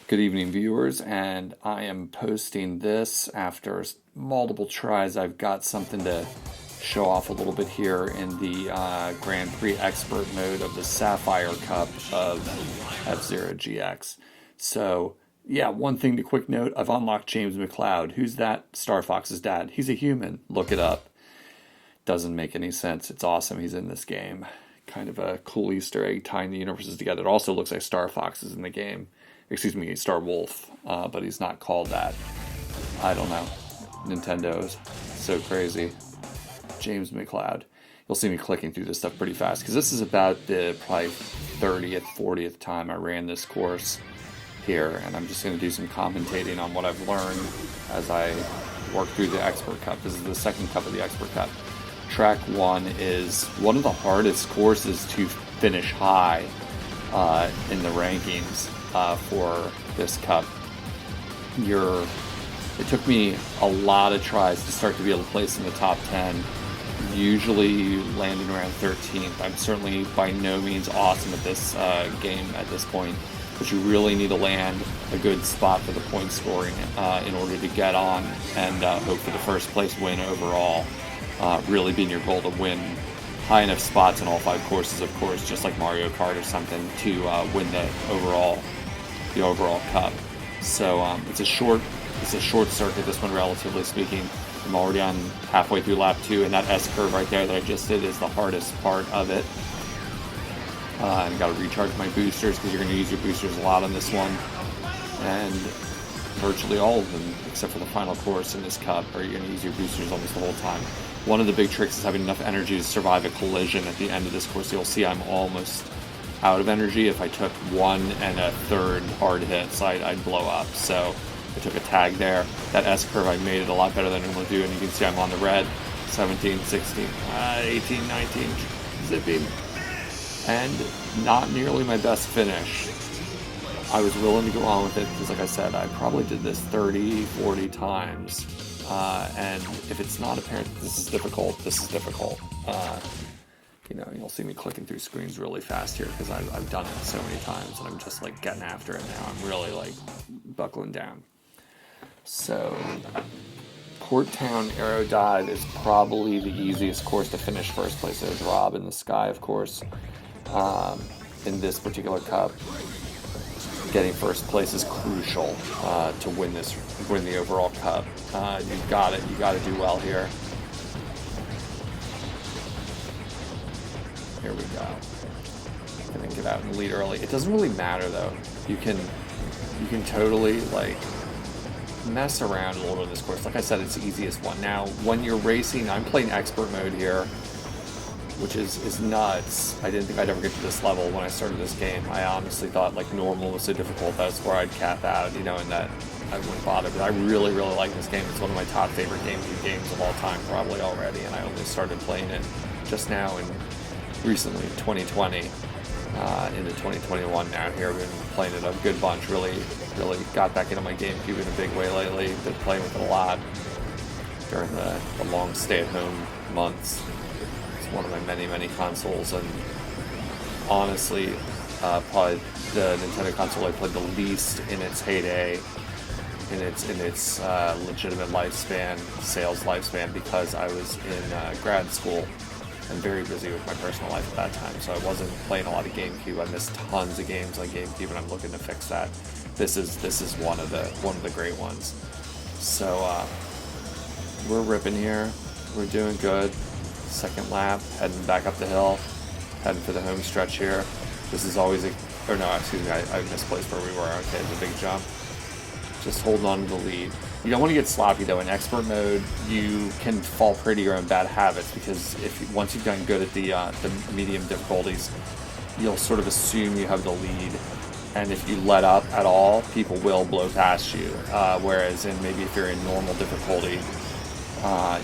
Good evening, viewers, and I am posting this after multiple tries. I've got something to show off a little bit here in the Grand Prix Expert mode of the Sapphire Cup of F-Zero GX. So, yeah, one thing to quick note, I've unlocked James McCloud. Who's that? StarFox's dad. He's a human. Look it up. Doesn't make any sense. It's awesome he's in this game. Kind of a cool Easter egg tying the universes together. It also looks like StarFox is in the game. Excuse me, Star Wolf, but he's not called that. I don't know. Nintendo's so crazy. James McCloud. You'll see me clicking through this stuff pretty fast because this is about the probably 30th, 40th time I ran this course here, and I'm just going to do some commentating on what I've learned as I work through the Expert Cup. This is the second cup of the Expert Cup. Track 1 is one of the hardest courses to finish high in the rankings. For this cup. It took me a lot of tries to start to be able to place in the top 10, usually landing around 13th. I'm certainly by no means awesome at this game at this point, but you really need to land a good spot for the point scoring in order to get on and hope for the first place win overall. Really being your goal to win high enough spots in all 5 courses, of course, just like Mario Kart or something, to win the overall cup. So it's a short circuit, this one, relatively speaking. I'm already on halfway through lap 2, and that S curve right there that I just did is the hardest part of it. And got to recharge my boosters because you're going to use your boosters a lot on this one, and virtually all of them, except for the final course in this cup, are you going to use your boosters almost the whole time. One of the big tricks is having enough energy to survive a collision at the end of this course. You'll see I'm almost out of energy. If I took 1 1/3 hard hits, I'd blow up. So I took a tag there. That S curve, I made it a lot better than I normally do, and you can see I'm on the red. 17, 16, 18, 19, zipping. And not nearly my best finish. I was willing to go on with it because, like I said, I probably did this 30, 40 times. And if it's not apparent that this is difficult, this is difficult. You'll see me clicking through screens really fast here because I've done it so many times, and I'm just like getting after it now. I'm really like buckling down. So, Port Town Aero Dive is probably the easiest course to finish first place. There's Rob in the sky, of course. In this particular cup, getting first place is crucial to win the overall cup. You got to do well here. Here we go. Gonna get out and lead early. It doesn't really matter though. You can totally like mess around a little bit in this course. Like I said, it's the easiest one. Now, when you're racing, I'm playing expert mode here, which is nuts. I didn't think I'd ever get to this level when I started this game. I honestly thought like normal was so difficult that's where I'd cap out, and that I wouldn't bother. But I really, really like this game. It's one of my top favorite Gamecube games of all time, probably already, and I only started playing it just now and recently, 2020, into 2021 now. Here, I've been playing it a good bunch. Really got back into my Gamecube in a big way lately. Been playing with it a lot during the long stay-at-home months. It's one of my many consoles, and honestly, probably the Nintendo console I played the least in its heyday, in its legitimate lifespan, sales lifespan, because I was in grad school and very busy with my personal life at that time, so I wasn't playing a lot of GameCube. I missed tons of games on GameCube, and I'm looking to fix that. This is one of the great ones. So we're ripping here. We're doing good. Second lap, heading back up the hill, heading for the home stretch here. This is always I misplaced where we were. Okay, the big jump. Just holding on to the lead. You don't want to get sloppy though. In expert mode, you can fall prey to your own bad habits because once you've gotten good at the medium difficulties, you'll sort of assume you have the lead, and if you let up at all, people will blow past you. Whereas maybe if you're in normal difficulty,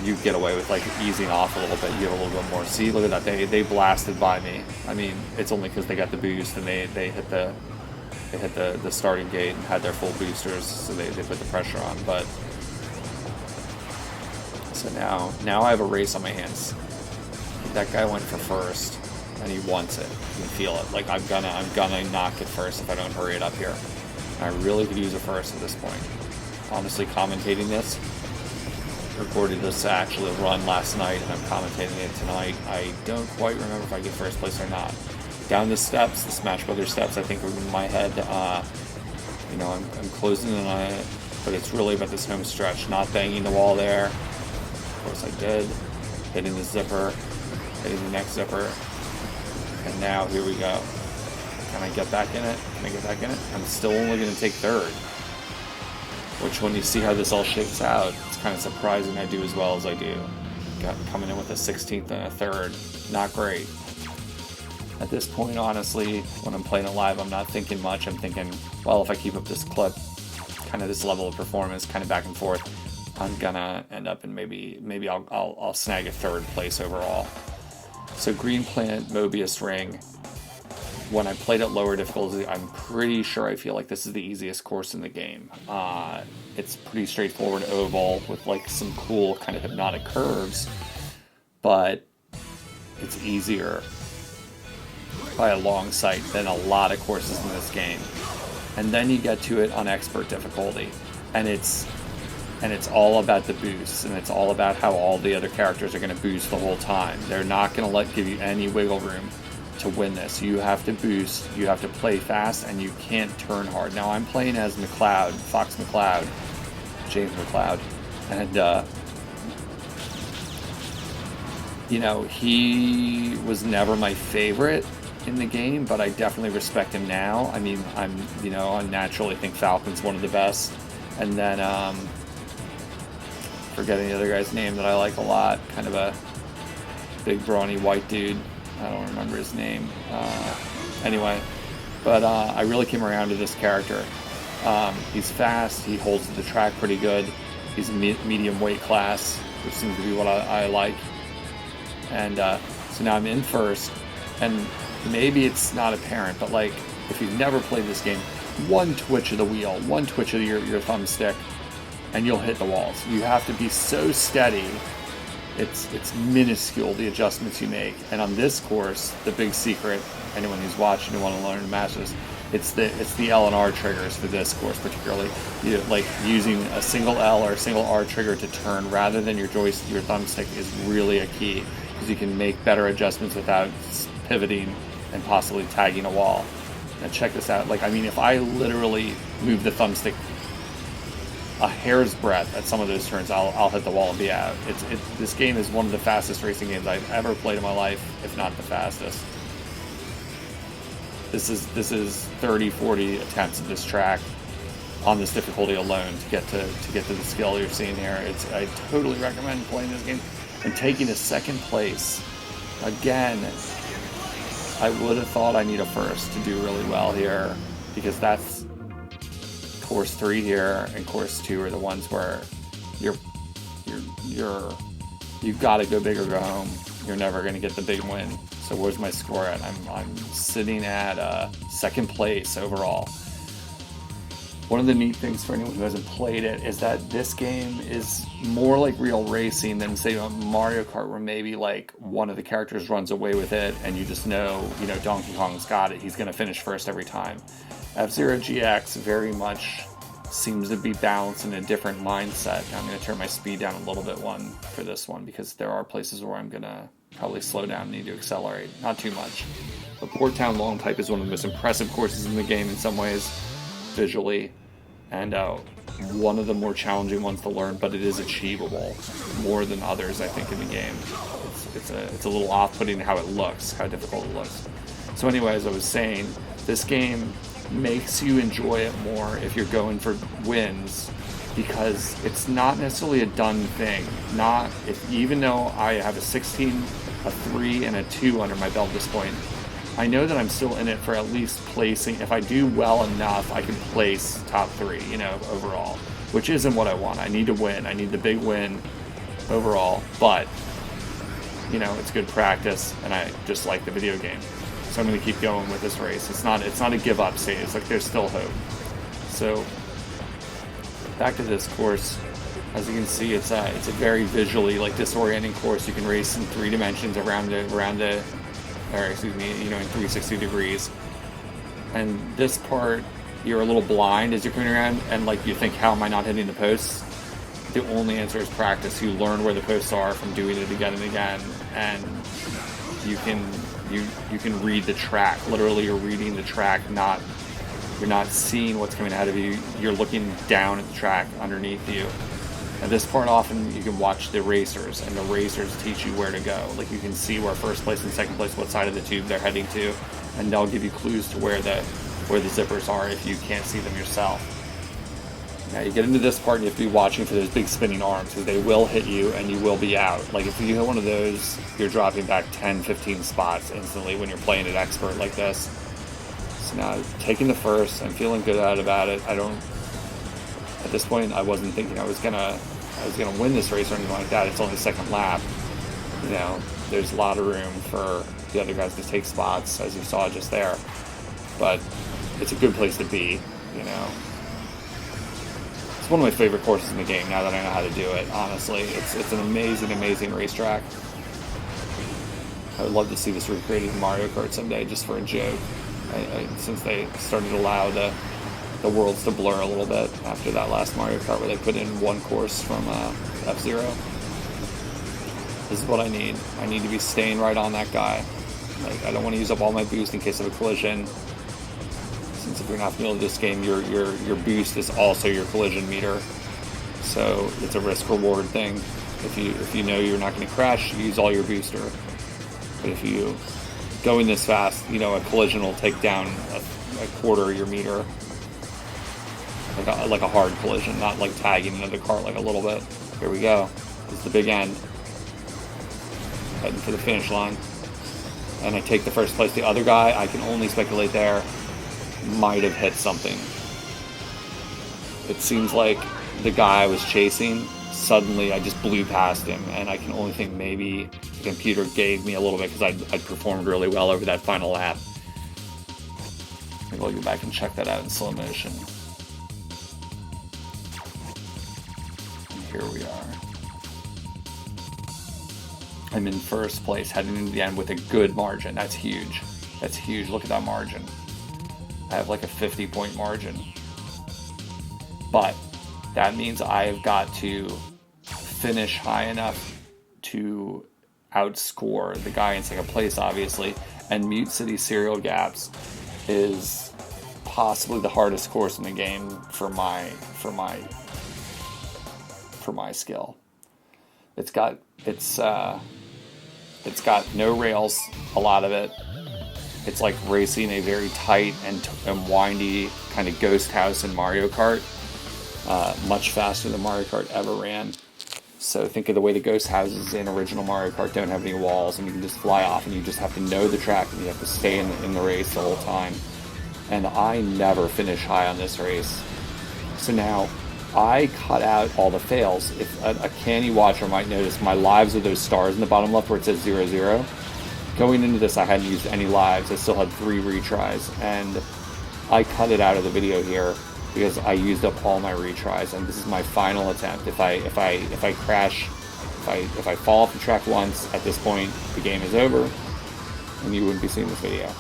you get away with like easing off a little bit. You have a little bit more. See, look at that. They blasted by me. I mean, it's only because they got the boost and they hit the starting gate and had their full boosters, so they put the pressure on. But so now I have a race on my hands. That guy went for first, and he wants it. You can feel it. Like I'm gonna knock it first if I don't hurry it up here. I really could use a first at this point. Honestly, commentating this, recorded this actually run last night, and I'm commentating it tonight. I don't quite remember if I get first place or not. Down the steps, the Smash Brothers steps, I think are in my head. You know, I'm closing in on it, but it's really about this home stretch, not banging the wall there. Of course I did. Hitting the zipper, hitting the next zipper, and now here we go. Can I get back in it? Can I get back in it? I'm still only going to take third, which when you see how this all shakes out, it's kind of surprising I do as well as I do. Coming in with a 16th and a third, not great. At this point, honestly, when I'm playing it live, I'm not thinking much. I'm thinking, well, if I keep up this clip, kind of this level of performance, kind of back and forth, I'm gonna end up in maybe I'll snag a third place overall. So Green Plant Mobius Ring. When I played at lower difficulty, I'm pretty sure I feel like this is the easiest course in the game. It's pretty straightforward oval with like some cool kind of hypnotic curves, but it's easier by a long sight than a lot of courses in this game. And then you get to it on expert difficulty, and it's all about the boosts, and it's all about how all the other characters are going to boost the whole time. They're not going to give you any wiggle room to win this. You have to boost, you have to play fast, and you can't turn hard. Now I'm playing as McCloud, Fox McCloud, James McCloud, and you know, he was never my favorite in the game, but I definitely respect him now. I mean, I naturally think Falcon's one of the best, and then forgetting the other guy's name that I like a lot, kind of a big brawny white dude. I don't remember his name. Anyway, but I really came around to this character. He's fast, he holds the track pretty good, he's a medium weight class, which seems to be what I like. And so now I'm in first, and maybe it's not apparent, but like, if you've never played this game, one twitch of the wheel, one twitch of your thumbstick, and you'll hit the walls. You have to be so steady. It's minuscule, the adjustments you make. And on this course, the big secret, anyone who's watching and want to learn to master this, it's the L and R triggers for this course particularly. Like using a single L or a single R trigger to turn rather than your thumbstick is really a key, because you can make better adjustments without pivoting and possibly tagging a wall. Now check this out. Like, I mean, if I literally move the thumbstick a hair's breadth at some of those turns, I'll hit the wall and be out. This game is one of the fastest racing games I've ever played in my life, if not the fastest. This is 30, 40 attempts at this track on this difficulty alone to get to the skill you're seeing here. I totally recommend playing this game. And taking a second place, again, I would have thought I need a first to do really well here, because that's course 3 here and course 2 are the ones where you've got to go big or go home. You're never going to get the big win. So where's my score at? I'm sitting at second place overall. One of the neat things for anyone who hasn't played it is that this game is more like real racing than, say, Mario Kart, where maybe like one of the characters runs away with it and you just know, Donkey Kong's got it. He's going to finish first every time. F-Zero GX very much seems to be balanced in a different mindset. I'm going to turn my speed down a little bit for this one, because there are places where I'm going to probably slow down and need to accelerate. Not too much. But Port Town Long Pipe is one of the most impressive courses in the game in some ways, visually, and one of the more challenging ones to learn, but it is achievable more than others, I think, in the game. It's a little off-putting how it looks, how difficult it looks. So anyway, as I was saying, this game makes you enjoy it more if you're going for wins, because it's not necessarily a done thing. Even though I have a 16, a 3, and a 2 under my belt at this point, I know that I'm still in it for at least placing. If I do well enough, I can place top 3, overall, which isn't what I want. I need to win. I need the big win overall, but, it's good practice, and I just like the video game. So I'm going to keep going with this race. It's not a give up stage. It's like there's still hope. So back to this course. As you can see, it's a very visually disorienting course. You can race in 3 dimensions in 360 degrees. And this part you're a little blind as you're coming around, and like you think, how am I not hitting the posts? The only answer is practice. You learn where the posts are from doing it again and again, and you can read the track. Literally, you're reading the track, you're not seeing what's coming out of you. You're looking down at the track underneath you. At this point, often you can watch the racers, and the racers teach you where to go. Like, you can see where first place and second place, what side of the tube they're heading to, and they'll give you clues to where the zippers are if you can't see them yourself. Now you get into this part and you have to be watching for those big spinning arms, because they will hit you and you will be out. Like, if you hit one of those, you're dropping back 10, 15 spots instantly when you're playing it expert like this. So now, taking the first, I'm feeling good about it. At this point, I wasn't thinking I was gonna win this race or anything like that. It's only the second lap. You know, there's a lot of room for the other guys to take spots, as you saw just there. But it's a good place to be, you know. It's one of my favorite courses in the game now that I know how to do it, honestly. It's an amazing, amazing racetrack. I would love to see this recreated in Mario Kart someday, just for a joke. Since they started to allow the worlds to blur a little bit after that last Mario Kart where they put in one course from F-Zero. This is what I need. I need to be staying right on that guy. Like, I don't want to use up all my boost in case of a collision. Since if you're not familiar with this game, your boost is also your collision meter. So it's a risk-reward thing. If you know you're not going to crash, you use all your booster. But if you going this fast, you know, a collision will take down a quarter of your meter. Like a hard collision, not like tagging another car like a little bit. Here we go. This is the big end. Heading for the finish line. And I take the first place. The other guy, I can only speculate there, might have hit something. It seems like the guy I was chasing, suddenly I just blew past him, and I can only think maybe the computer gave me a little bit because I'd performed really well over that final lap. Maybe I'll go back and check that out in slow motion. And here we are. I'm in first place, heading into the end with a good margin. That's huge. That's huge. Look at that margin. I have like a 50-point margin. But that means I've got to finish high enough to outscore the guy in second place, obviously. And Mute City Serial Gaps is possibly the hardest course in the game for my skill. It's got no rails, a lot of it. It's like racing a very tight and windy kind of ghost house in Mario Kart. Much faster than Mario Kart ever ran. So think of the way the ghost houses in original Mario Kart don't have any walls, and you can just fly off, and you just have to know the track, and you have to stay in the race the whole time. And I never finish high on this race. So now I cut out all the fails. If a canny watcher might notice, my lives are those stars in the bottom left where it says 0-0. Going into this, I hadn't used any lives. I still had 3 retries, and I cut it out of the video here because I used up all my retries, and this is my final attempt. If I crash, if I fall off the track once, at this point the game is over, and you wouldn't be seeing this video.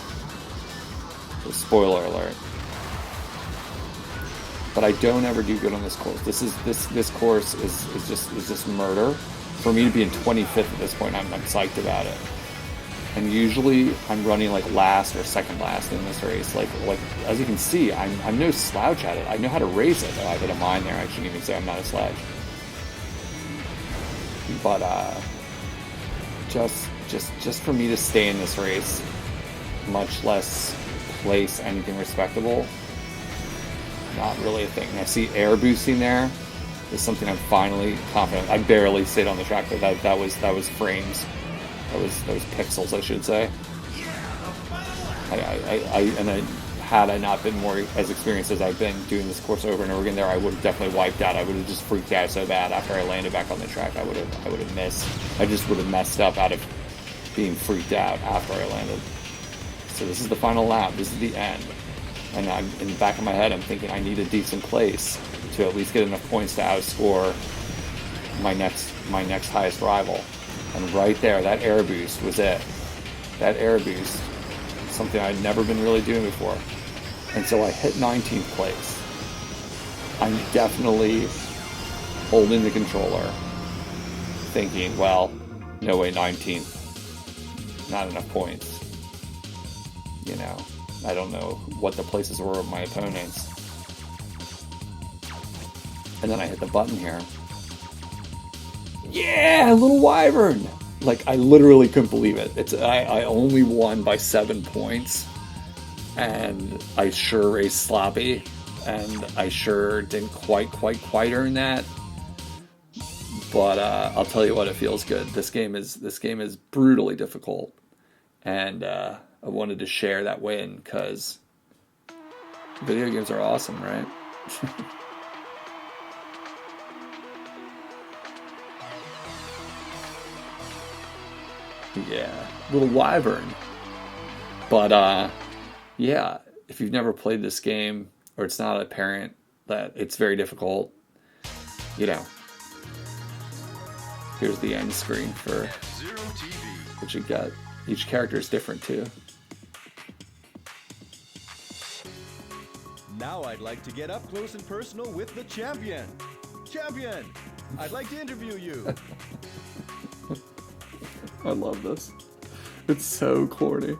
So spoiler alert. But I don't ever do good on this course. This course is just murder. For me to be in 25th at this point, I'm psyched about it. And usually I'm running like last or second last in this race. Like as you can see, I'm no slouch at it. I know how to race it. Oh, I hit a mine there. I shouldn't even say I'm not a slouch. But just for me to stay in this race, much less place anything respectable, not really a thing. And I see air boosting there. Is something I'm finally confident. I barely stayed on the track, but that was frames. That was pixels, I should say. Had I not been more as experienced as I've been doing this course over and over again, I would have definitely wiped out. I would have just freaked out so bad after I landed back on the track. I would have missed. I just would have messed up out of being freaked out after I landed. So this is the final lap. This is the end. And I'm in the back of my head, I'm thinking I need a decent place to at least get enough points to outscore my next highest rival. And right there, that air boost was it. That air boost, something I'd never been really doing before. And so I hit 19th place. I'm definitely holding the controller, thinking, well, no way, 19th. Not enough points. You know, I don't know what the places were of my opponents. And then I hit the button here. Yeah, little wyvern! Like, I literally couldn't believe it. I only won by 7 points. And I sure raced sloppy. And I sure didn't quite earn that. But I'll tell you what, it feels good. This game is brutally difficult. And I wanted to share that win because video games are awesome, right? Yeah, little wyvern. But yeah, if you've never played this game or it's not apparent that it's very difficult, you know, here's the end screen for what you got. Each character is different too. Now I'd like to get up close and personal with the champion. Champion, I'd like to interview you. I love this. It's so corny.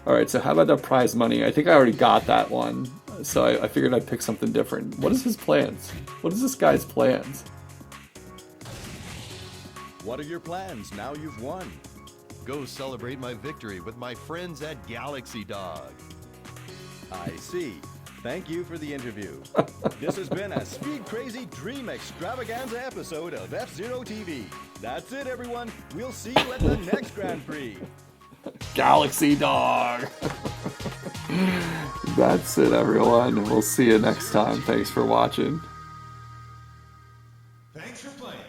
Alright, so how about the prize money? I think I already got that one. So I figured I'd pick something different. What is his plans? What is this guy's plans? What are your plans now you've won? Go celebrate my victory with my friends at Galaxy Dog. I see. Thank you for the interview. This has been a Speed Crazy Dream Extravaganza episode of F-Zero TV. That's it, everyone. We'll see you at the next Grand Prix. Galaxy Dog. That's it, everyone. We'll see you next time. Thanks for watching. Thanks for playing.